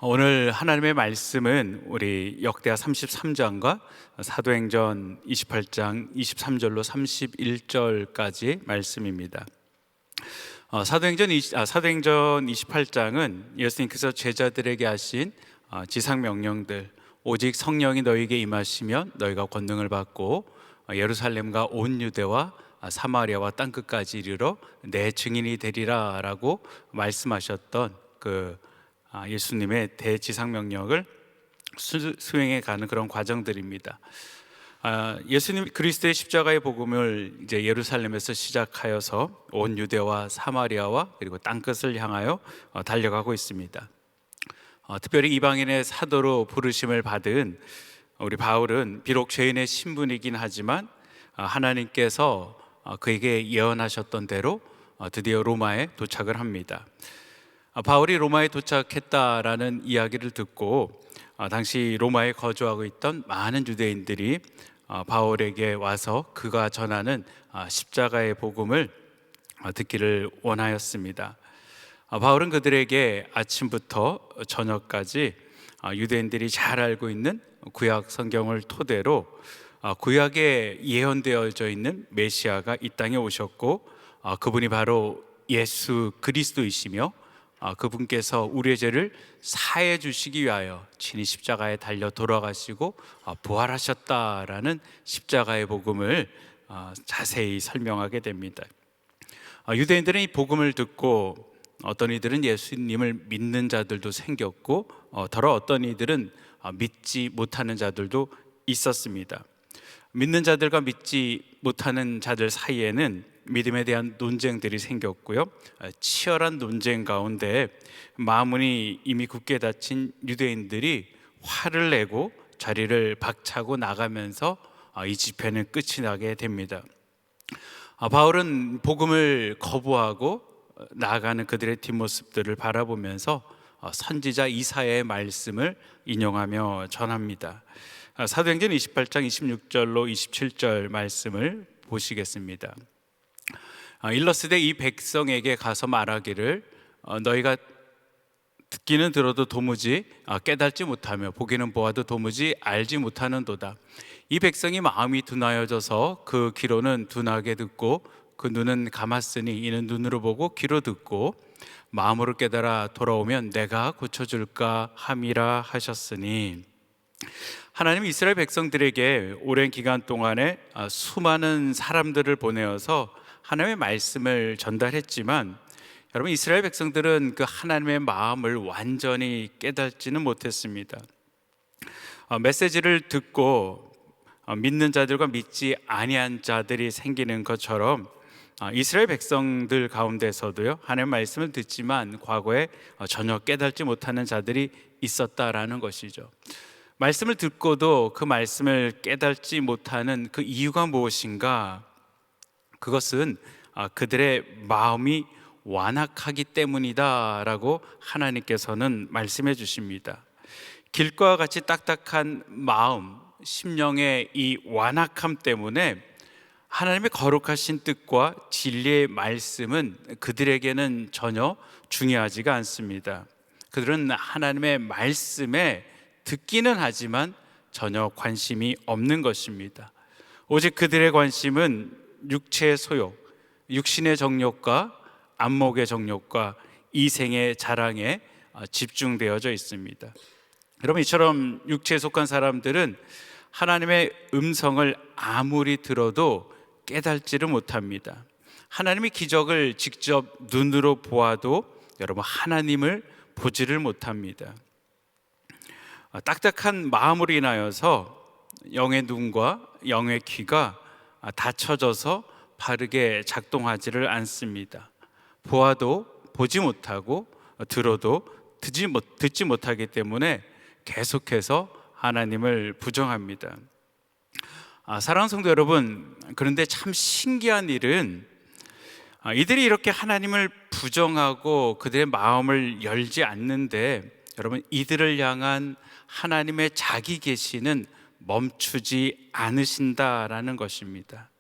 오늘 하나님의 말씀은 우리 역대하 33장과 사도행전 28장 23절로 31절까지 말씀입니다. 사도행전 28장은 예수님께서 제자들에게 하신 지상 명령들, 오직 성령이 너희에게 임하시면 너희가 권능을 받고 예루살렘과 온 유대와 사마리아와 땅끝까지 이르러 내 증인이 되리라 라고 말씀하셨던 예수님의 대지상 명령을 수행해 가는 그런 과정들입니다. 예수님 그리스도의 십자가의 복음을 이제 예루살렘에서 시작하여서 온 유대와 사마리아와 그리고 땅끝을 향하여 달려가고 있습니다. 특별히 이방인의 사도로 부르심을 받은 우리 바울은 비록 죄인의 신분이긴 하지만 하나님께서 그에게 예언하셨던 대로 드디어 로마에 도착을 합니다. 바울이 로마에 도착했다라는 이야기를 듣고 당시 로마에 거주하고 있던 많은 유대인들이 바울에게 와서 그가 전하는 십자가의 복음을 듣기를 원하였습니다. 바울은 그들에게 아침부터 저녁까지 유대인들이 잘 알고 있는 구약 성경을 토대로 구약에 예언되어져 있는 메시아가 이 땅에 오셨고 그분이 바로 예수 그리스도이시며 그분께서 우리의 죄를 사해 주시기 위하여 친히 십자가에 달려 돌아가시고 부활하셨다라는 십자가의 복음을 자세히 설명하게 됩니다. 유대인들은 이 복음을 듣고 어떤 이들은 예수님을 믿는 자들도 생겼고 더러 어떤 이들은 믿지 못하는 자들도 있었습니다. 믿는 자들과 믿지 못하는 자들 사이에는 믿음에 대한 논쟁들이 생겼고요. 치열한 논쟁 가운데 마음이 이미 굳게 닫힌 유대인들이 화를 내고 자리를 박차고 나가면서 이 집회는 끝이 나게 됩니다. 바울은 복음을 거부하고 나아가는 그들의 뒷모습들을 바라보면서 선지자 이사야의 말씀을 인용하며 전합니다. 사도행전 28장 26절로 27절 말씀을 보시겠습니다. 일러스되 이 백성에게 가서 말하기를 너희가 듣기는 들어도 도무지 깨닫지 못하며 보기는 보아도 도무지 알지 못하는도다. 이 백성이 마음이 둔하여져서 그 귀로는 둔하게 듣고 그 눈은 감았으니 이는 눈으로 보고 귀로 듣고 마음으로 깨달아 돌아오면 내가 고쳐줄까 함이라 하셨으니, 하나님이 이스라엘 백성들에게 오랜 기간 동안에 수많은 사람들을 보내어서 하나님의 말씀을 전달했지만 여러분, 이스라엘 백성들은 그 하나님의 마음을 완전히 깨닫지는 못했습니다. 메시지를 듣고 믿는 자들과 믿지 아니한 자들이 생기는 것처럼 이스라엘 백성들 가운데서도요, 하나님의 말씀을 듣지만 과거에 전혀 깨닫지 못하는 자들이 있었다라는 것이죠. 말씀을 듣고도 그 말씀을 깨닫지 못하는 그 이유가 무엇인가? 그것은 그들의 마음이 완악하기 때문이다라고 하나님께서는 말씀해 주십니다. 길과 같이 딱딱한 마음, 심령의 이 완악함 때문에 하나님의 거룩하신 뜻과 진리의 말씀은 그들에게는 전혀 중요하지가 않습니다. 그들은 하나님의 말씀에 듣기는 하지만 전혀 관심이 없는 것입니다. 오직 그들의 관심은 육체의 소욕, 육신의 정욕과 안목의 정욕과 이생의 자랑에 집중되어져 있습니다. 여러분, 이처럼 육체에 속한 사람들은 하나님의 음성을 아무리 들어도 깨닫지를 못합니다. 하나님의 기적을 직접 눈으로 보아도 여러분, 하나님을 보지를 못합니다. 딱딱한 마음으로 인하여서 영의 눈과 영의 귀가 닫혀져서 바르게 작동하지를 않습니다. 보아도 보지 못하고 들어도 듣지 못하기 때문에 계속해서 하나님을 부정합니다. 사랑하는 성도 여러분, 그런데 참 신기한 일은 이들이 이렇게 하나님을 부정하고 그들의 마음을 열지 않는데, 여러분, 이들을 향한 하나님의 자기 계시는 멈추지 않으신다라는 것입니다.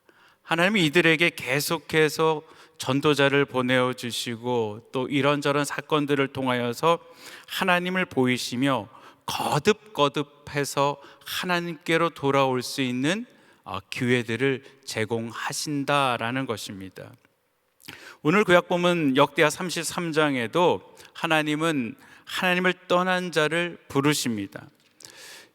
하나님이 이들에게 계속해서 전도자를 보내어 주시고 또 이런저런 사건들을 통하여서 하나님을 보이시며 거듭거듭해서 하나님께로 돌아올 수 있는 기회들을 제공하신다라는 것입니다. 오늘 구약 본문 역대하 33장에도 하나님은 하나님을 떠난 자를 부르십니다.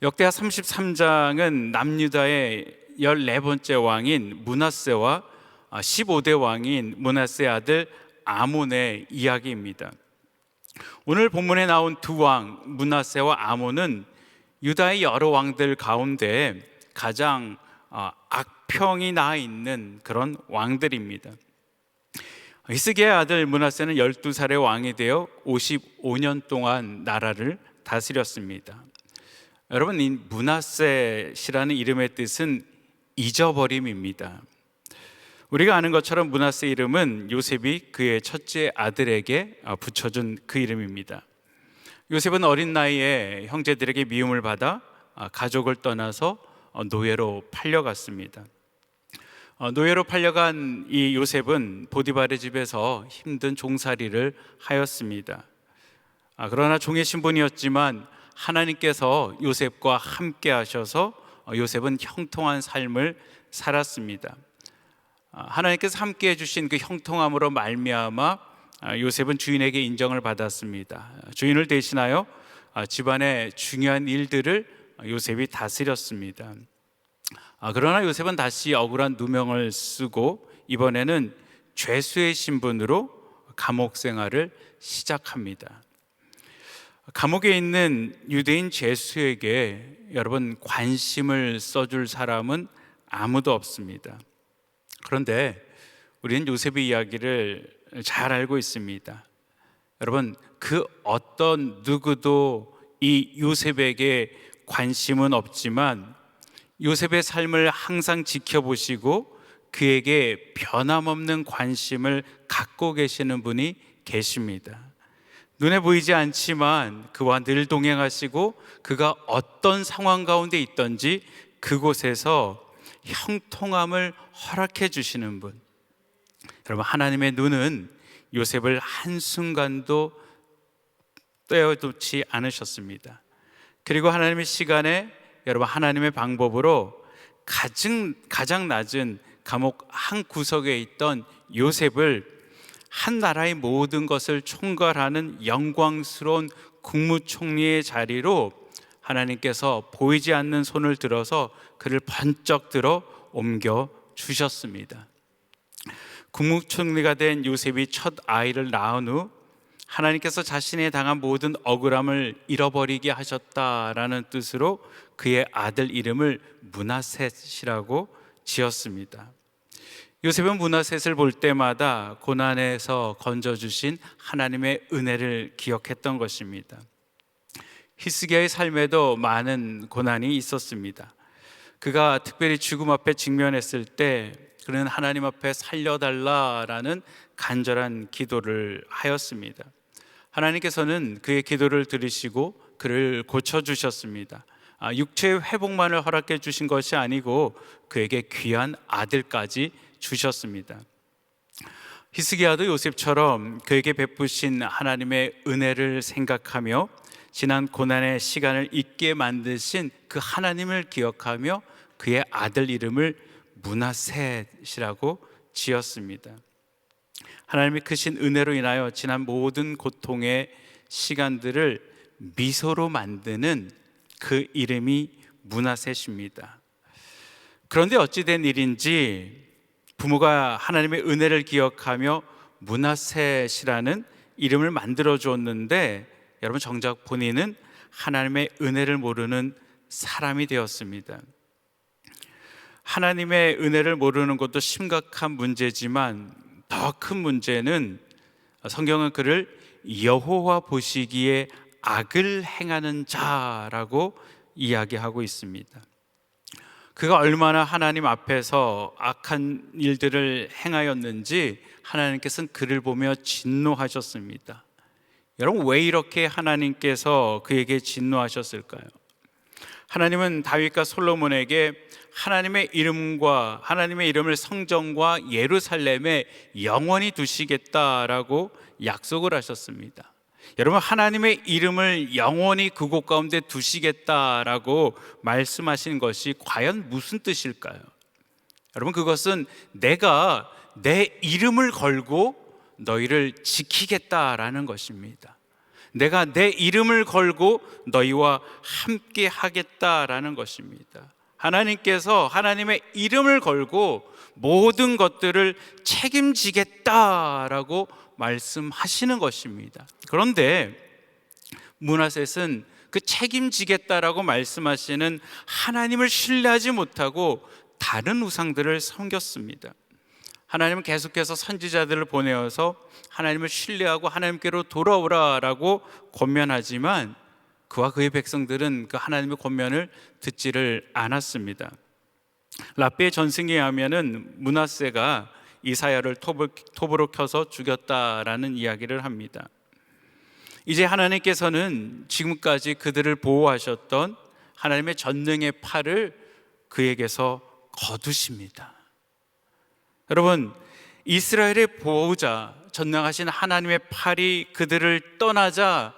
역대하 33장은 남유다의 14번째 왕인 므낫세와 15대 왕인 므낫세 아들 아몬의 이야기입니다. 오늘 본문에 나온 두 왕 므낫세와 아몬은 유다의 여러 왕들 가운데 가장 악평이 나 있는 그런 왕들입니다. 히스기야의 아들 므낫세는 12살의 왕이 되어 55년 동안 나라를 다스렸습니다. 여러분, 이 므낫세라는 이름의 뜻은 잊어버림입니다. 우리가 아는 것처럼 므낫세 이름은 요셉이 그의 첫째 아들에게 붙여준 그 이름입니다. 요셉은 어린 나이에 형제들에게 미움을 받아 가족을 떠나서 노예로 팔려갔습니다. 노예로 팔려간 이 요셉은 보디발의 집에서 힘든 종살이를 하였습니다. 그러나 종의 신분이었지만 하나님께서 요셉과 함께 하셔서 요셉은 형통한 삶을 살았습니다. 하나님께서 함께 해주신 그 형통함으로 말미암아 요셉은 주인에게 인정을 받았습니다. 주인을 대신하여 집안의 중요한 일들을 요셉이 다스렸습니다. 그러나 요셉은 다시 억울한 누명을 쓰고 이번에는 죄수의 신분으로 감옥 생활을 시작합니다. 감옥에 있는 유대인 죄수에게 여러분 관심을 써줄 사람은 아무도 없습니다. 그런데 우리는 요셉의 이야기를 잘 알고 있습니다. 여러분, 그 어떤 누구도 이 요셉에게 관심은 없지만 요셉의 삶을 항상 지켜보시고 그에게 변함없는 관심을 갖고 계시는 분이 계십니다. 눈에 보이지 않지만 그와 늘 동행하시고 그가 어떤 상황 가운데 있든지 그곳에서 형통함을 허락해 주시는 분. 여러분, 하나님의 눈은 요셉을 한순간도 떼어놓지 않으셨습니다. 그리고 하나님의 시간에 여러분 하나님의 방법으로 가장 낮은 감옥 한 구석에 있던 요셉을 한 나라의 모든 것을 총괄하는 영광스러운 국무총리의 자리로 하나님께서 보이지 않는 손을 들어서 그를 번쩍 들어 옮겨 주셨습니다. 국무총리가 된 요셉이 첫 아이를 낳은 후 하나님께서 자신이 당한 모든 억울함을 잃어버리게 하셨다라는 뜻으로 그의 아들 이름을 므낫셋이라고 지었습니다. 요셉은 므낫셋을 볼 때마다 고난에서 건져주신 하나님의 은혜를 기억했던 것입니다. 히스기야의 삶에도 많은 고난이 있었습니다. 그가 특별히 죽음 앞에 직면했을 때 그는 하나님 앞에 살려달라라는 간절한 기도를 하였습니다. 하나님께서는 그의 기도를 들으시고 그를 고쳐주셨습니다. 육체의 회복만을 허락해 주신 것이 아니고 그에게 귀한 아들까지 주셨습니다. 히스기야도 요셉처럼 그에게 베푸신 하나님의 은혜를 생각하며 지난 고난의 시간을 잊게 만드신 그 하나님을 기억하며 그의 아들 이름을 므낫셋이라고 지었습니다. 하나님의 크신 은혜로 인하여 지난 모든 고통의 시간들을 미소로 만드는 그 이름이 므낫셋입니다. 그런데 어찌된 일인지 부모가 하나님의 은혜를 기억하며 므낫셋이라는 이름을 만들어 주었는데 여러분 정작 본인은 하나님의 은혜를 모르는 사람이 되었습니다. 하나님의 은혜를 모르는 것도 심각한 문제지만 더 큰 문제는 성경은 그를 여호와 보시기에 악을 행하는 자라고 이야기하고 있습니다. 그가 얼마나 하나님 앞에서 악한 일들을 행하였는지 하나님께서는 그를 보며 진노하셨습니다. 여러분, 왜 이렇게 하나님께서 그에게 진노하셨을까요? 하나님은 다윗과 솔로몬에게 하나님의 이름과 하나님의 이름을 성전과 예루살렘에 영원히 두시겠다라고 약속을 하셨습니다. 여러분, 하나님의 이름을 영원히 그곳 가운데 두시겠다라고 말씀하신 것이 과연 무슨 뜻일까요? 여러분, 그것은 내가 내 이름을 걸고 너희를 지키겠다라는 것입니다. 내가 내 이름을 걸고 너희와 함께 하겠다라는 것입니다. 하나님께서 하나님의 이름을 걸고 모든 것들을 책임지겠다라고 말씀하시는 것입니다. 그런데 므낫셋은 그 책임지겠다라고 말씀하시는 하나님을 신뢰하지 못하고 다른 우상들을 섬겼습니다. 하나님은 계속해서 선지자들을 보내어서 하나님을 신뢰하고 하나님께로 돌아오라라고 권면하지만 그와 그의 백성들은 그 하나님의 권면을 듣지를 않았습니다. 랍비의 전승에 하면은 므낫세가 이사야를 톱으로 켜서 죽였다라는 이야기를 합니다. 이제 하나님께서는 지금까지 그들을 보호하셨던 하나님의 전능의 팔을 그에게서 거두십니다. 여러분, 이스라엘의 보호자 전능하신 하나님의 팔이 그들을 떠나자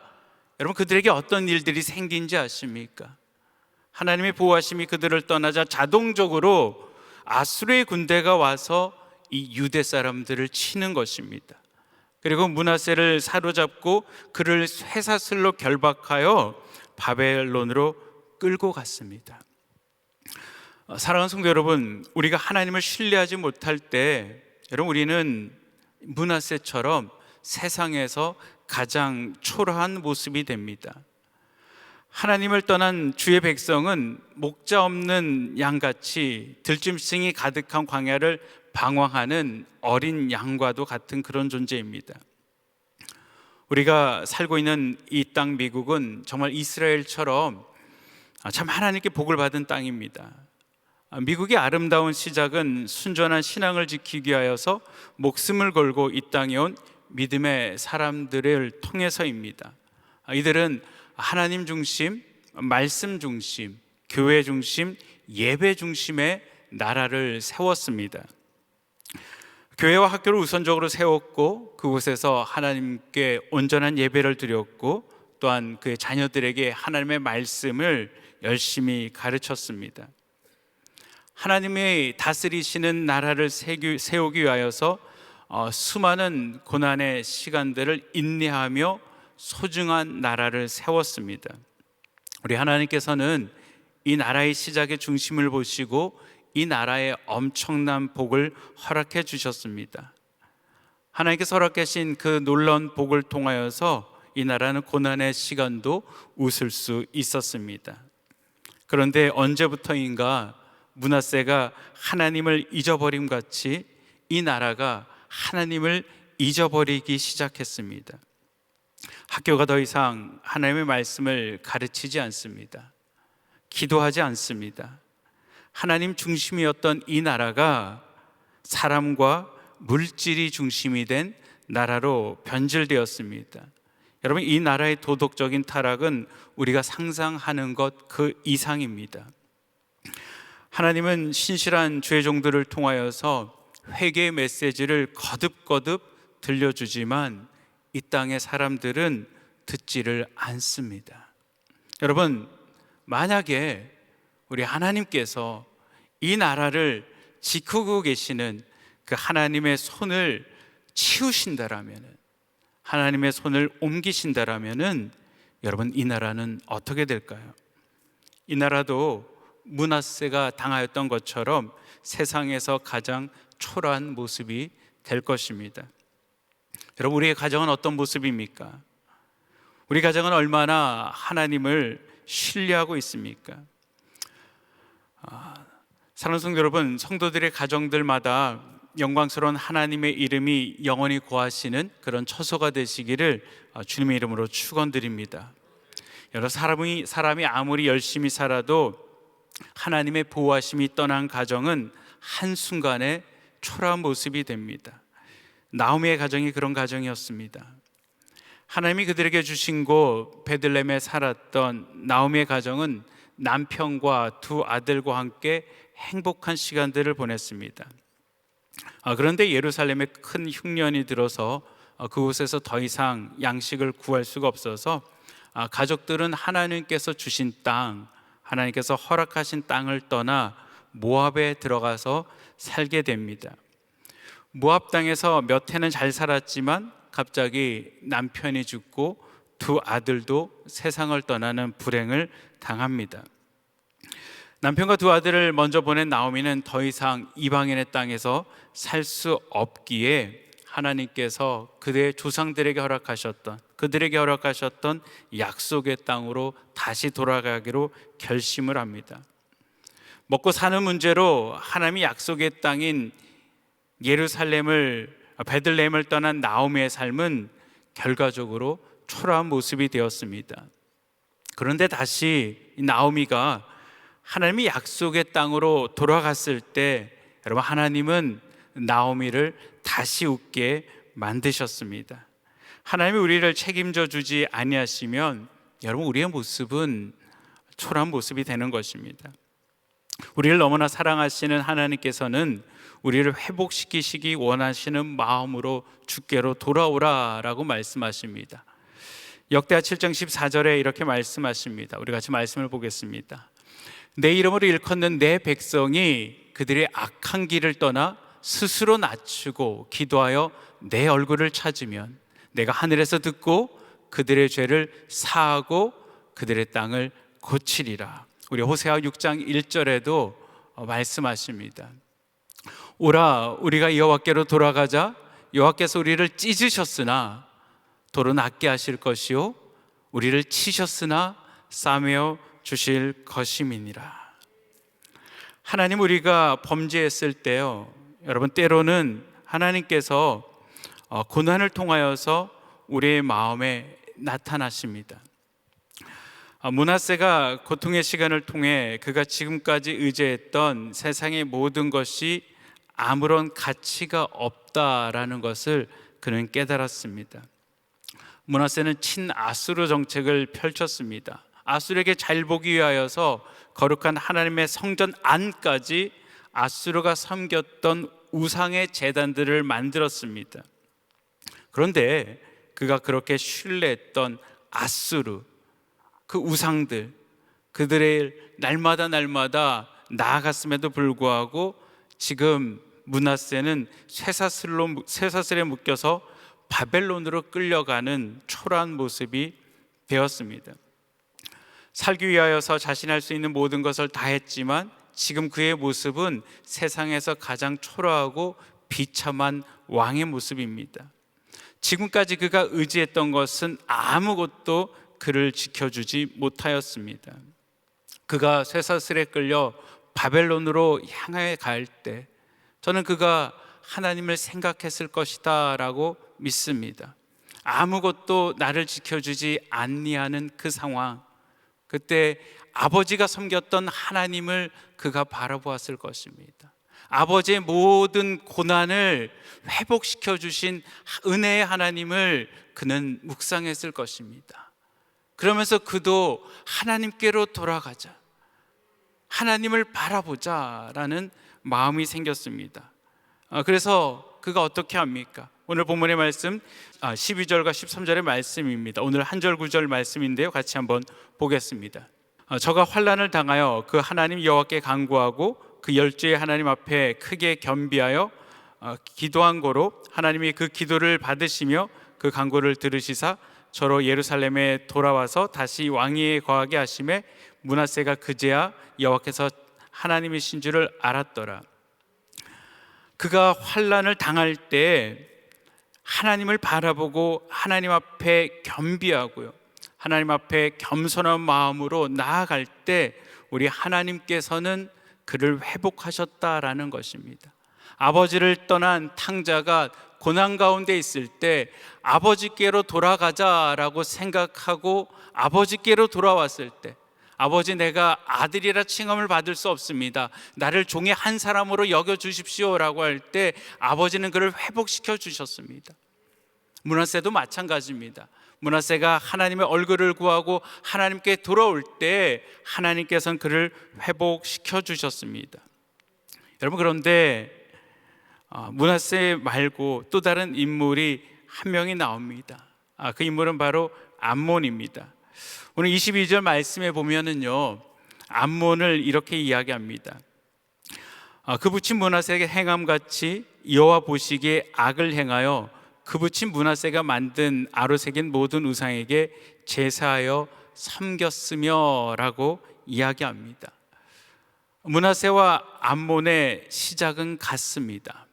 여러분, 그들에게 어떤 일들이 생긴지 아십니까? 하나님의 보호하심이 그들을 떠나자 자동적으로 아수르의 군대가 와서 이 유대 사람들을 치는 것입니다. 그리고 므낫세를 사로잡고 그를 쇠사슬로 결박하여 바벨론으로 끌고 갔습니다. 사랑하는 성도 여러분, 우리가 하나님을 신뢰하지 못할 때 여러분, 우리는 므낫세처럼 세상에서 가장 초라한 모습이 됩니다. 하나님을 떠난 주의 백성은 목자 없는 양같이 들짐승이 가득한 광야를 방황하는 어린 양과도 같은 그런 존재입니다. 우리가 살고 있는 이 땅 미국은 정말 이스라엘처럼 참 하나님께 복을 받은 땅입니다. 미국의 아름다운 시작은 순전한 신앙을 지키기 위하여서 목숨을 걸고 이 땅에 온 믿음의 사람들을 통해서입니다. 이들은 하나님 중심, 말씀 중심, 교회 중심, 예배 중심의 나라를 세웠습니다. 교회와 학교를 우선적으로 세웠고 그곳에서 하나님께 온전한 예배를 드렸고 또한 그의 자녀들에게 하나님의 말씀을 열심히 가르쳤습니다. 하나님의 다스리시는 나라를 세우기 위하여서 수많은 고난의 시간들을 인내하며 소중한 나라를 세웠습니다. 우리 하나님께서는 이 나라의 시작의 중심을 보시고 이 나라에 엄청난 복을 허락해 주셨습니다. 하나님께서 허락하신 그 놀라운 복을 통하여서 이 나라는 고난의 시간도 웃을 수 있었습니다. 그런데 언제부터인가 므낫세가 하나님을 잊어버림 같이 이 나라가 하나님을 잊어버리기 시작했습니다. 학교가 더 이상 하나님의 말씀을 가르치지 않습니다. 기도하지 않습니다. 하나님 중심이었던 이 나라가 사람과 물질이 중심이 된 나라로 변질되었습니다. 여러분, 이 나라의 도덕적인 타락은 우리가 상상하는 것 그 이상입니다. 하나님은 신실한 주의 종들을 통하여서 회개의 메시지를 거듭거듭 들려주지만 이 땅의 사람들은 듣지를 않습니다. 여러분, 만약에 우리 하나님께서 이 나라를 지키고 계시는 그 하나님의 손을 치우신다라면, 하나님의 손을 옮기신다라면 여러분, 이 나라는 어떻게 될까요? 이 나라도 므낫세가 당하였던 것처럼 세상에서 가장 초라한 모습이 될 것입니다. 여러분, 우리의 가정은 어떤 모습입니까? 우리 가정은 얼마나 하나님을 신뢰하고 있습니까? 사랑하는 성도 여러분, 성도들의 가정들마다 영광스러운 하나님의 이름이 영원히 거하시는 그런 처소가 되시기를 주님의 이름으로 축원드립니다. 여러 사람이 아무리 열심히 살아도 하나님의 보호하심이 떠난 가정은 한순간에 초라한 모습이 됩니다. 나오미의 가정이 그런 가정이었습니다. 하나님이 그들에게 주신 곳 베들레헴에 살았던 나오미의 가정은 남편과 두 아들과 함께 행복한 시간들을 보냈습니다. 그런데 예루살렘에 큰 흉년이 들어서 그곳에서 더 이상 양식을 구할 수가 없어서 가족들은 하나님께서 주신 땅, 하나님께서 허락하신 땅을 떠나 모압에 들어가서 살게 됩니다. 모압 땅에서 몇 해는 잘 살았지만 갑자기 남편이 죽고 두 아들도 세상을 떠나는 불행을 당합니다. 남편과 두 아들을 먼저 보낸 나오미는 더 이상 이방인의 땅에서 살 수 없기에 하나님께서 그들의 조상들에게 허락하셨던 약속의 땅으로 다시 돌아가기로 결심을 합니다. 먹고 사는 문제로 하나님이 약속의 땅인 베들레헴을 떠난 나오미의 삶은 결과적으로 초라한 모습이 되었습니다. 그런데 다시 나오미가 하나님이 약속의 땅으로 돌아갔을 때 여러분, 하나님은 나오미를 다시 웃게 만드셨습니다. 하나님이 우리를 책임져 주지 아니하시면 여러분, 우리의 모습은 초라한 모습이 되는 것입니다. 우리를 너무나 사랑하시는 하나님께서는 우리를 회복시키시기 원하시는 마음으로 주께로 돌아오라라고 말씀하십니다. 역대하 7장 14절에 이렇게 말씀하십니다. 우리 같이 말씀을 보겠습니다. 내 이름으로 일컫는 내 백성이 그들의 악한 길을 떠나 스스로 낮추고 기도하여 내 얼굴을 찾으면 내가 하늘에서 듣고 그들의 죄를 사하고 그들의 땅을 고치리라. 우리 호세아 6장 1절에도 말씀하십니다. 오라, 우리가 여호와께로 돌아가자. 여호와께서 우리를 찢으셨으나 도로 낫게 하실 것이요 우리를 치셨으나 싸매어 주실 것임이니라. 하나님, 우리가 범죄했을 때요, 여러분, 때로는 하나님께서 고난을 통하여서 우리의 마음에 나타나십니다. 므낫세가 고통의 시간을 통해 그가 지금까지 의지했던 세상의 모든 것이 아무런 가치가 없다라는 것을 그는 깨달았습니다. 므낫세는 친아수르 정책을 펼쳤습니다. 아수르에게 잘 보기 위하여서 거룩한 하나님의 성전 안까지 아수르가 섬겼던 우상의 제단들을 만들었습니다. 그런데 그가 그렇게 신뢰했던 아수르, 그 우상들, 그들의 날마다 나아갔음에도 불구하고 지금 므낫세는 쇠사슬에 묶여서 바벨론으로 끌려가는 초라한 모습이 되었습니다. 살기 위하여서 자신이 할 수 있는 모든 것을 다 했지만 지금 그의 모습은 세상에서 가장 초라하고 비참한 왕의 모습입니다. 지금까지 그가 의지했던 것은 아무것도 그를 지켜주지 못하였습니다. 그가 쇠사슬에 끌려 바벨론으로 향해 갈 때 저는 그가 하나님을 생각했을 것이다 라고 믿습니다. 아무것도 나를 지켜주지 않니하는 그 상황, 그때 아버지가 섬겼던 하나님을 그가 바라보았을 것입니다. 아버지의 모든 고난을 회복시켜 주신 은혜의 하나님을 그는 묵상했을 것입니다. 그러면서 그도 하나님께로 돌아가자, 하나님을 바라보자라는 마음이 생겼습니다. 그래서 그가 어떻게 합니까? 오늘 본문의 말씀 12절과 13절의 말씀입니다. 오늘 한 절 9절 말씀인데요, 같이 한번 보겠습니다. 저가 환난을 당하여 그 하나님 여호와께 간구하고 그 열주의 하나님 앞에 크게 겸비하여 기도한 고로 하나님이 그 기도를 받으시며 그 간구를 들으시사 저로 예루살렘에 돌아와서 다시 왕위에 거하게 하심에 므낫세가 그제야 여호와께서 하나님이신 줄을 알았더라. 그가 환난을 당할 때 하나님을 바라보고 하나님 앞에 겸비하고요, 하나님 앞에 겸손한 마음으로 나아갈 때 우리 하나님께서는 그를 회복하셨다라는 것입니다. 아버지를 떠난 탕자가 고난 가운데 있을 때 아버지께로 돌아가자라고 생각하고 아버지께로 돌아왔을 때, 아버지, 내가 아들이라 칭함을 받을 수 없습니다, 나를 종의 한 사람으로 여겨주십시오라고 할 때 아버지는 그를 회복시켜 주셨습니다. 므낫세도 마찬가지입니다. 므낫세가 하나님의 얼굴을 구하고 하나님께 돌아올 때 하나님께서는 그를 회복시켜 주셨습니다. 여러분, 그런데 므낫세 말고 또 다른 인물이 한 명이 나옵니다. 그 인물은 바로 암몬입니다. 오늘 22절 말씀에 보면은요, 암몬을 이렇게 이야기합니다. 그 붙인 므낫세에게 행함같이 여호와 보시기에 악을 행하여 그 붙인 므낫세가 만든 아로 새긴 모든 우상에게 제사하여 섬겼으며 라고 이야기합니다. 므낫세와 암몬의 시작은 같습니다.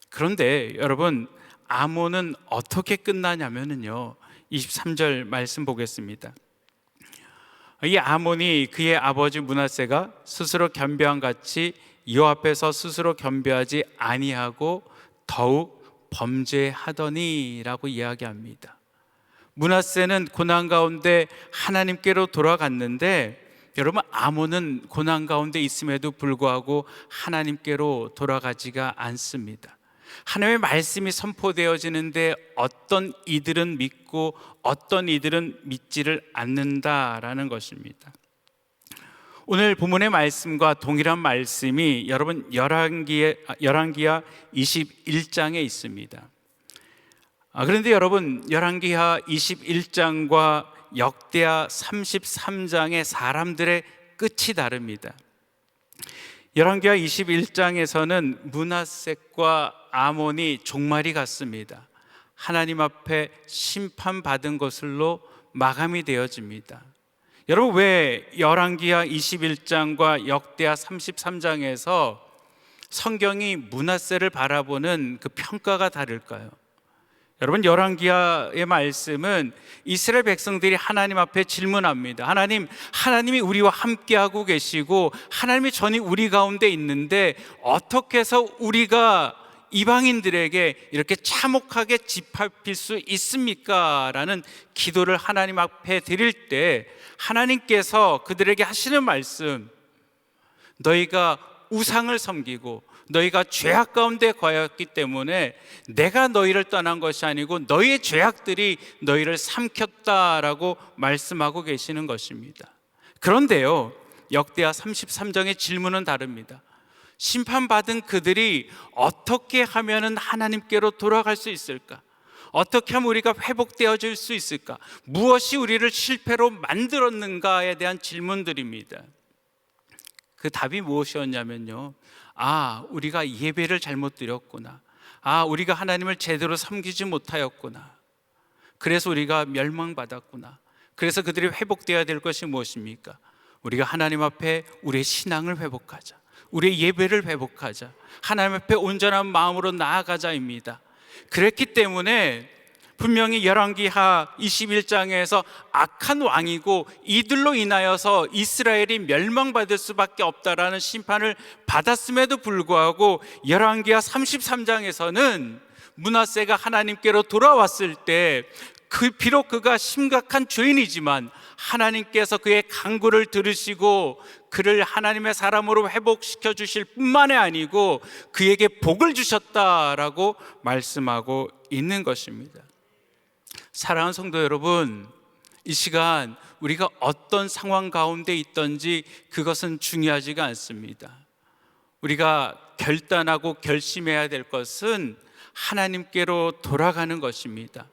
그런데 여러분, 암몬은 어떻게 끝나냐면요, 23절 말씀 보겠습니다. 이 암몬이 그의 아버지 므낫세가 스스로 겸비한 같이 여호와 앞에서 스스로 겸비하지 아니하고 더욱 범죄하더니 라고 이야기합니다. 므낫세는 고난 가운데 하나님께로 돌아갔는데, 여러분, 암몬은 고난 가운데 있음에도 불구하고 하나님께로 돌아가지가 않습니다. 하나님의 말씀이 선포되어지는데 어떤 이들은 믿고 어떤 이들은 믿지를 않는다라는 것입니다. 오늘 본문의 말씀과 동일한 말씀이 여러분 열왕기하 21장에 있습니다. 그런데 여러분, 열왕기하 21장과 역대하 33장의 사람들의 끝이 다릅니다. 열왕기하 21장에서는 므낫세과 아몬이 종말이 같습니다. 하나님 앞에 심판받은 것으로 마감이 되어집니다. 여러분, 왜 열왕기하 21장과 역대하 33장에서 성경이 므낫세를 바라보는 그 평가가 다를까요? 여러분, 열왕기하의 말씀은 이스라엘 백성들이 하나님 앞에 질문합니다. 하나님이 우리와 함께하고 계시고 하나님이 전히 우리 가운데 있는데 어떻게 해서 우리가 이방인들에게 이렇게 참혹하게 짓밟힐 수 있습니까? 라는 기도를 하나님 앞에 드릴 때 하나님께서 그들에게 하시는 말씀, 너희가 우상을 섬기고 너희가 죄악 가운데 거하였기 때문에 내가 너희를 떠난 것이 아니고 너희의 죄악들이 너희를 삼켰다라고 말씀하고 계시는 것입니다. 그런데요, 역대하 33장의 질문은 다릅니다. 심판받은 그들이 어떻게 하면 하나님께로 돌아갈 수 있을까? 어떻게 하면 우리가 회복되어질 수 있을까? 무엇이 우리를 실패로 만들었는가에 대한 질문들입니다. 그 답이 무엇이었냐면요, 우리가 예배를 잘못 드렸구나. 우리가 하나님을 제대로 섬기지 못하였구나. 그래서 우리가 멸망받았구나. 그래서 그들이 회복되어야 될 것이 무엇입니까? 우리가 하나님 앞에 우리의 신앙을 회복하자. 우리의 예배를 회복하자. 하나님 앞에 온전한 마음으로 나아가자입니다. 그랬기 때문에 분명히 열왕기하 21장에서 악한 왕이고 이들로 인하여서 이스라엘이 멸망받을 수밖에 없다라는 심판을 받았음에도 불구하고 열왕기하 33장에서는 므낫세가 하나님께로 돌아왔을 때 비록 그가 심각한 죄인이지만 하나님께서 그의 간구를 들으시고 그를 하나님의 사람으로 회복시켜 주실 뿐만이 아니고 그에게 복을 주셨다라고 말씀하고 있는 것입니다. 사랑하는 성도 여러분, 이 시간 우리가 어떤 상황 가운데 있든지 그것은 중요하지가 않습니다. 우리가 결단하고 결심해야 될 것은 하나님께로 돌아가는 것입니다.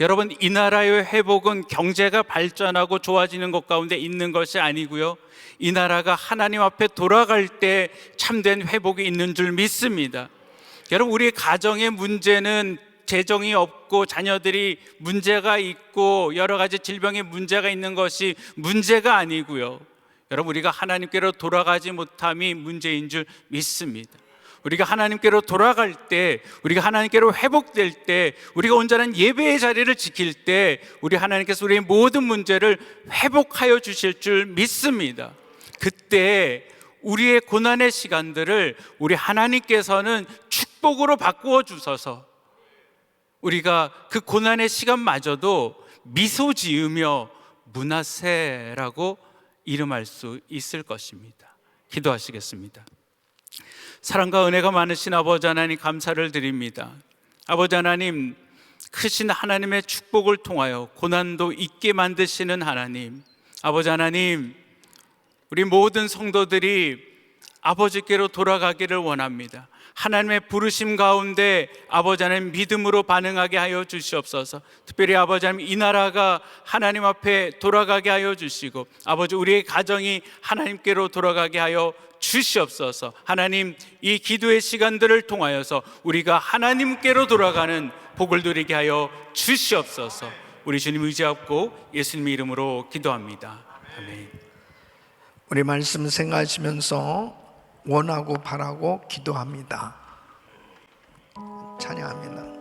여러분, 이 나라의 회복은 경제가 발전하고 좋아지는 것 가운데 있는 것이 아니고요, 이 나라가 하나님 앞에 돌아갈 때 참된 회복이 있는 줄 믿습니다. 여러분, 우리 가정의 문제는 재정이 없고 자녀들이 문제가 있고 여러 가지 질병의 문제가 있는 것이 문제가 아니고요, 여러분, 우리가 하나님께로 돌아가지 못함이 문제인 줄 믿습니다. 우리가 하나님께로 돌아갈 때, 우리가 하나님께로 회복될 때, 우리가 온전한 예배의 자리를 지킬 때 우리 하나님께서 우리의 모든 문제를 회복하여 주실 줄 믿습니다. 그때 우리의 고난의 시간들을 우리 하나님께서는 축복으로 바꾸어 주셔서 우리가 그 고난의 시간마저도 미소 지으며 므낫세라고 이름할 수 있을 것입니다. 기도하시겠습니다. 사랑과 은혜가 많으신 아버지 하나님, 감사를 드립니다. 아버지 하나님, 크신 하나님의 축복을 통하여 고난도 잊게 만드시는 하나님, 아버지 하나님, 우리 모든 성도들이 아버지께로 돌아가기를 원합니다. 하나님의 부르심 가운데 아버지 하나님 믿음으로 반응하게 하여 주시옵소서. 특별히 아버지 하나님, 이 나라가 하나님 앞에 돌아가게 하여 주시고, 아버지 우리의 가정이 하나님께로 돌아가게 하여 주시옵소서. 하나님, 이 기도의 시간들을 통하여서 우리가 하나님께로 돌아가는 복을 누리게 하여 주시옵소서. 우리 주님 의지하고 예수님의 이름으로 기도합니다. 아멘. 우리 말씀 생각하시면서 원하고 바라고 기도합니다. 찬양합니다.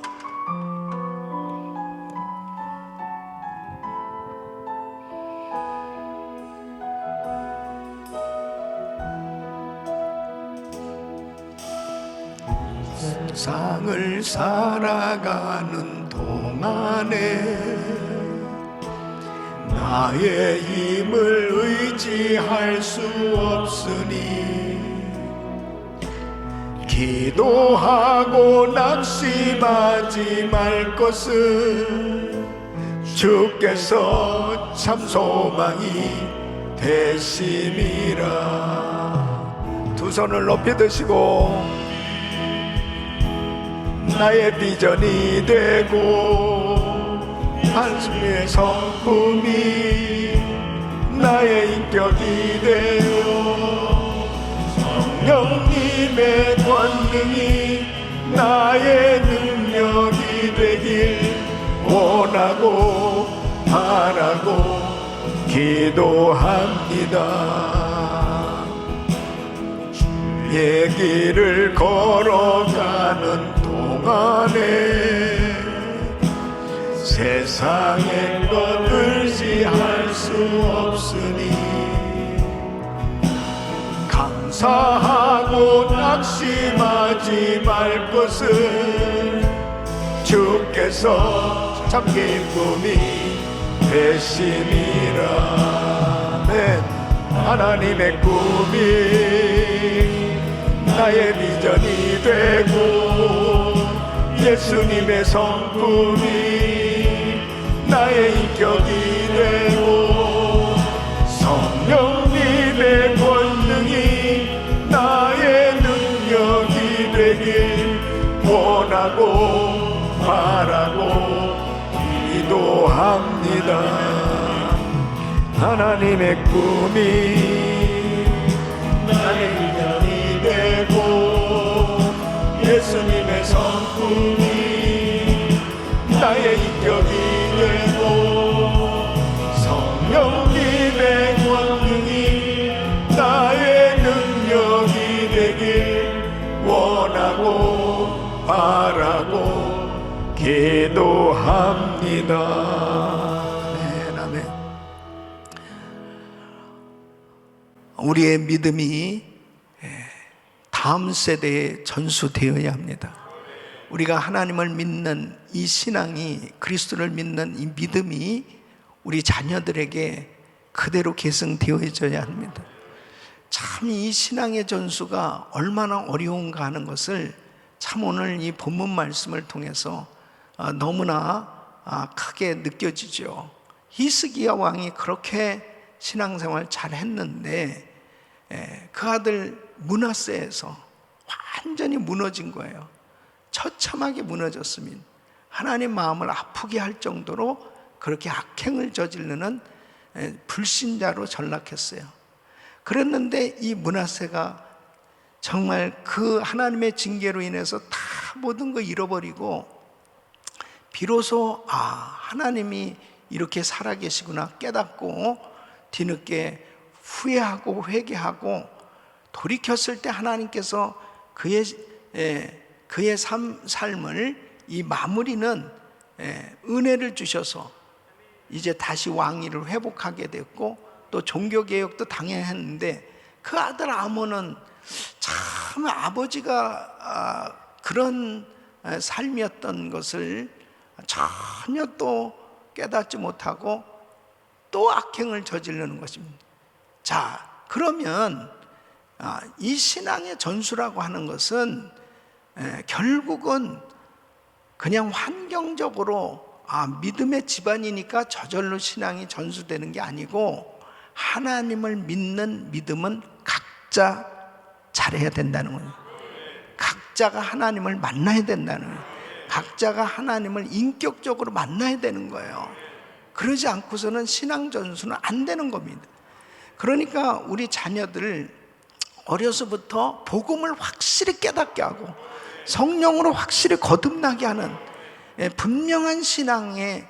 세상을 살아가는 동안에 나의 힘을 의지할 수 없으니 기도하고 낙심하지 말 것은 주께서 참 소망이 되심이라. 두 손을 높이 드시고 나의 비전이 되고 한숨의 성품이 나의 인격이 되어 성령님의 권능이 나의 능력이 되길 원하고 바라고 기도합니다. 주의 길을 걸어가는 동안에 세상의 것 의지할 수 없으니 감사하고 낙심하지 말 것은 주께서 참 기쁨이 되심이라. 네. 하나님의 꿈이 나의 비전이 되고 예수님의 성품이 나의 인격이 되고 성령님의 권능이 나의 능력이 되길 원하고 바라고 기도합니다. 하나님의 꿈이 나의 인격이 되고 예수님의 성품이 나의 인격이 되고 성령님의 권능이 나의 능력이 되길 원하고 바라고 기도합니다. 아멘, 아멘. 우리의 믿음이 다음 세대에 전수되어야 합니다. 우리가 하나님을 믿는 이 신앙이, 그리스도를 믿는 이 믿음이 우리 자녀들에게 그대로 계승되어져야 합니다. 참 이 신앙의 전수가 얼마나 어려운가 하는 것을 참 오늘 이 본문 말씀을 통해서 너무나 크게 느껴지죠. 히스기야 왕이 그렇게 신앙생활 잘했는데 그 아들 므낫세에서 완전히 무너진 거예요. 처참하게 무너졌으면 하나님 마음을 아프게 할 정도로 그렇게 악행을 저지르는 불신자로 전락했어요. 그랬는데 이 므낫세가 정말 그 하나님의 징계로 인해서 다 모든 거 잃어버리고 비로소 하나님이 이렇게 살아계시구나 깨닫고 뒤늦게 후회하고 회개하고 돌이켰을 때 하나님께서 그의 삶을 이 마무리는 은혜를 주셔서 이제 다시 왕위를 회복하게 됐고 또 종교개혁도 당연했는데 그 아들 아몬은 참 아버지가 그런 삶이었던 것을 전혀 또 깨닫지 못하고 또 악행을 저지르는 것입니다. 자, 그러면 이 신앙의 전수라고 하는 것은 결국은 그냥 환경적으로 믿음의 집안이니까 저절로 신앙이 전수되는 게 아니고, 하나님을 믿는 믿음은 각자 잘해야 된다는 거예요. 각자가 하나님을 만나야 된다는 거예요. 각자가 하나님을 인격적으로 만나야 되는 거예요. 그러지 않고서는 신앙 전수는 안 되는 겁니다. 그러니까 우리 자녀들 어려서부터 복음을 확실히 깨닫게 하고 성령으로 확실히 거듭나게 하는 분명한 신앙의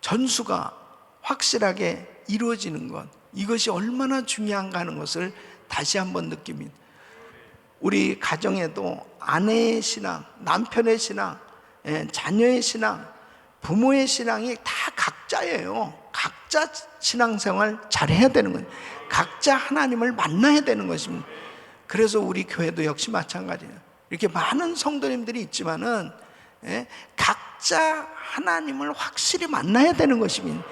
전수가 확실하게 이루어지는 것, 이것이 얼마나 중요한가 하는 것을 다시 한번 느낍니다. 우리 가정에도 아내의 신앙, 남편의 신앙, 자녀의 신앙, 부모의 신앙이 다 각자예요. 각자 신앙생활 잘해야 되는 거예요. 각자 하나님을 만나야 되는 것입니다. 그래서 우리 교회도 역시 마찬가지예요. 이렇게 많은 성도님들이 있지만은 각자 하나님을 확실히 만나야 되는 것입니다.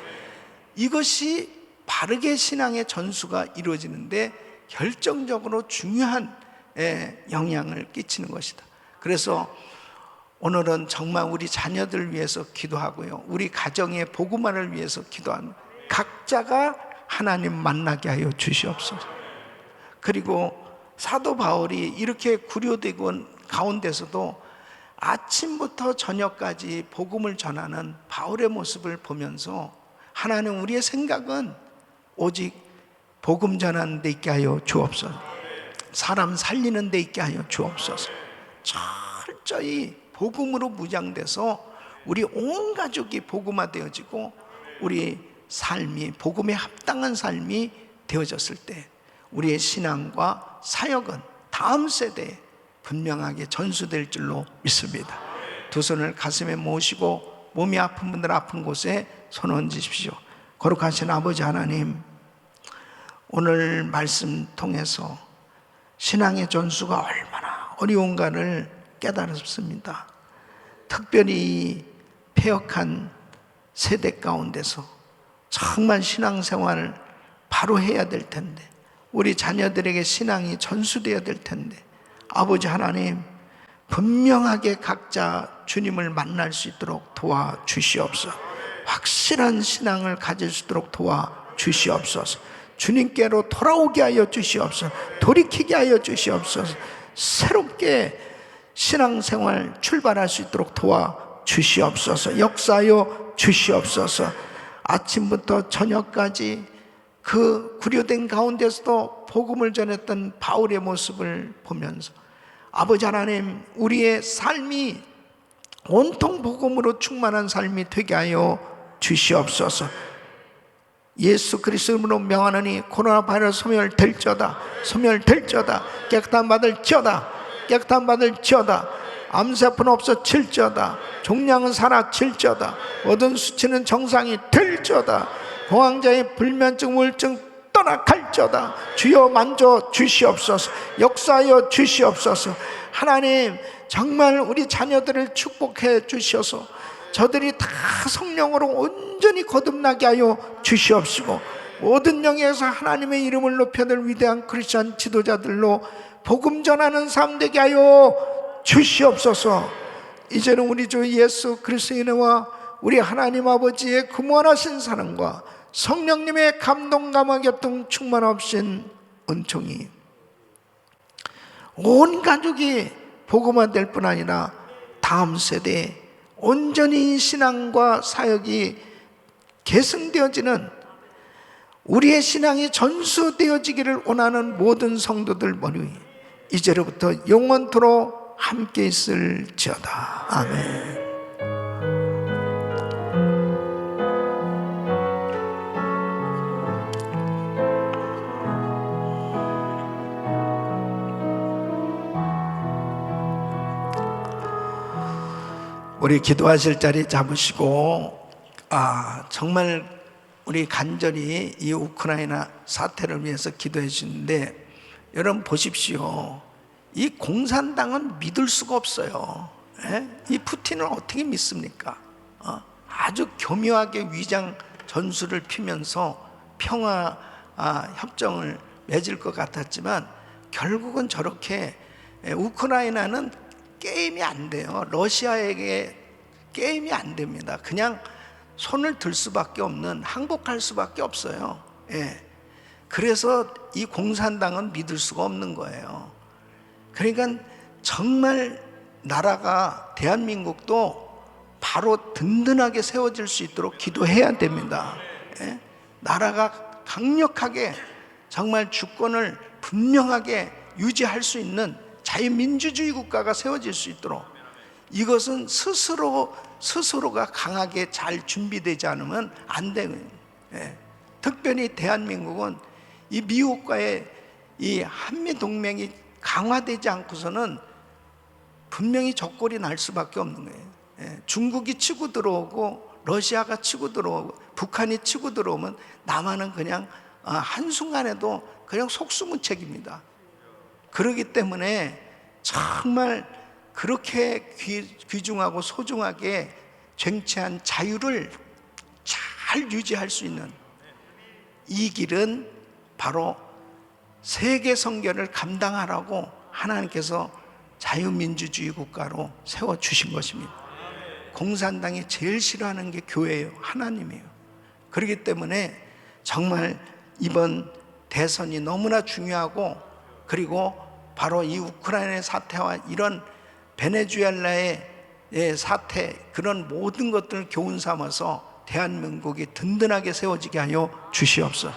이것이 바르게 신앙의 전수가 이루어지는데 결정적으로 중요한 영향을 끼치는 것이다. 그래서 오늘은 정말 우리 자녀들 위해서 기도하고요, 우리 가정의 복음화를 위해서 기도하는, 각자가 하나님 만나게 하여 주시옵소서. 그리고 사도 바울이 이렇게 구려되고 가운데서도 아침부터 저녁까지 복음을 전하는 바울의 모습을 보면서, 하나님, 우리의 생각은 오직 복음 전하는 데 있게 하여 주옵소서. 사람 살리는 데 있게 하여 주옵소서. 철저히 복음으로 무장돼서 우리 온 가족이 복음화되어지고 우리 삶이 복음에 합당한 삶이 되어졌을 때 우리의 신앙과 사역은 다음 세대에 분명하게 전수될 줄로 믿습니다. 두 손을 가슴에 모시고 몸이 아픈 분들 아픈 곳에 손 얹으십시오. 거룩하신 아버지 하나님, 오늘 말씀 통해서 신앙의 전수가 얼마나 어려운가를 깨달았습니다. 특별히 폐역한 세대 가운데서 정말 신앙생활을 바로 해야 될 텐데, 우리 자녀들에게 신앙이 전수되어야 될 텐데, 아버지 하나님, 분명하게 각자 주님을 만날 수 있도록 도와주시옵소서. 확실한 신앙을 가질 수 있도록 도와주시옵소서. 주님께로 돌아오게 하여 주시옵소서. 돌이키게 하여 주시옵소서. 새롭게 신앙생활 출발할 수 있도록 도와주시옵소서. 역사하여 주시옵소서. 아침부터 저녁까지 그 구려된 가운데서도 복음을 전했던 바울의 모습을 보면서, 아버지 하나님, 우리의 삶이 온통 복음으로 충만한 삶이 되게 하여 주시옵소서. 예수 그리스도 이름으로 명하노니 코로나 바이러스 소멸될지어다, 소멸될지어다, 깨끗한 받을지어다, 깨끗한 받을지어다, 암세포는 없어질지어다, 종양은 사라질지어다, 모든 수치는 정상이 될지어다, 공황장애, 불면증, 우울증 떠나갈지어다. 주여 만져 주시옵소서. 역사하여 주시옵소서. 하나님, 정말 우리 자녀들을 축복해 주셔서 저들이 다 성령으로 온전히 거듭나게 하여 주시옵시고, 모든 영역에서 하나님의 이름을 높여들 위대한 크리스찬 지도자들로 복음 전하는 삶 되게 하여 주시옵소서. 이제는 우리 주 예수 그리스도의 은혜와 우리 하나님 아버지의 그 무한하신 사랑과 성령님의 감동 감화 교통 충만하신 은총이 온 가족이 복음화될 뿐 아니라 다음 세대에 온전히 신앙과 사역이 계승되어지는, 우리의 신앙이 전수되어지기를 원하는 모든 성도들 머리 위에 이제로부터 영원토록 함께 있을지어다. 아멘. 우리 기도하실 자리 잡으시고, 정말 우리 간절히 이 우크라이나 사태를 위해서 기도해 주시는데, 여러분 보십시오. 이 공산당은 믿을 수가 없어요. 이 푸틴을 어떻게 믿습니까? 아주 교묘하게 위장 전술을 피면서 평화 협정을 맺을 것 같았지만 결국은 저렇게 우크라이나는 게임이 안 돼요. 러시아에게 게임이 안 됩니다. 그냥 손을 들 수밖에 없는, 항복할 수밖에 없어요. 예. 그래서 이 공산당은 믿을 수가 없는 거예요. 그러니까 정말 나라가, 대한민국도 바로 든든하게 세워질 수 있도록 기도해야 됩니다. 예? 나라가 강력하게 정말 주권을 분명하게 유지할 수 있는 자유민주주의 국가가 세워질 수 있도록, 이것은 스스로가 강하게 잘 준비되지 않으면 안 되는. 예. 특별히 대한민국은 이 미국과의 이 한미 동맹이 강화되지 않고서는 분명히 적골이 날 수밖에 없는 거예요. 예. 중국이 치고 들어오고 러시아가 치고 들어오고 북한이 치고 들어오면 남한은 그냥 한순간에도 그냥 속수무책입니다. 그렇기 때문에 정말 그렇게 귀중하고 소중하게 쟁취한 자유를 잘 유지할 수 있는 이 길은 바로 세계 선결을 감당하라고 하나님께서 자유민주주의 국가로 세워주신 것입니다. 공산당이 제일 싫어하는 게 교회예요. 하나님이에요. 그렇기 때문에 정말 이번 대선이 너무나 중요하고, 그리고 바로 이 우크라이나의 사태와 이런 베네수엘라의 사태, 그런 모든 것들을 교훈 삼아서 대한민국이 든든하게 세워지게 하여 주시옵소서.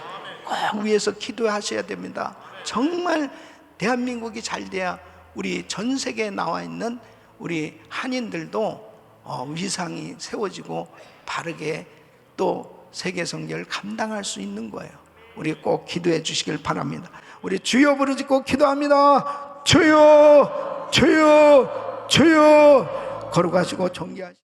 꼭 위에서 기도하셔야 됩니다. 정말 대한민국이 잘 돼야 우리 전 세계에 나와 있는 우리 한인들도 위상이 세워지고 바르게 또 세계 선결을 감당할 수 있는 거예요. 우리 꼭 기도해 주시길 바랍니다. 우리 주여 부르짖고 기도합니다. 주여, 주여, 주여. 걸어가시고 존귀하시고